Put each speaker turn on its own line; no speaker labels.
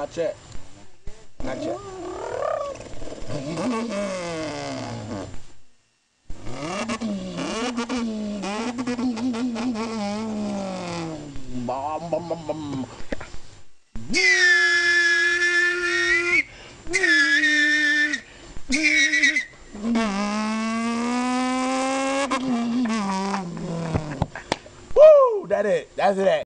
Not yet. Not yet. Bum, bum, bum, bum. Woo! That's it. That's it.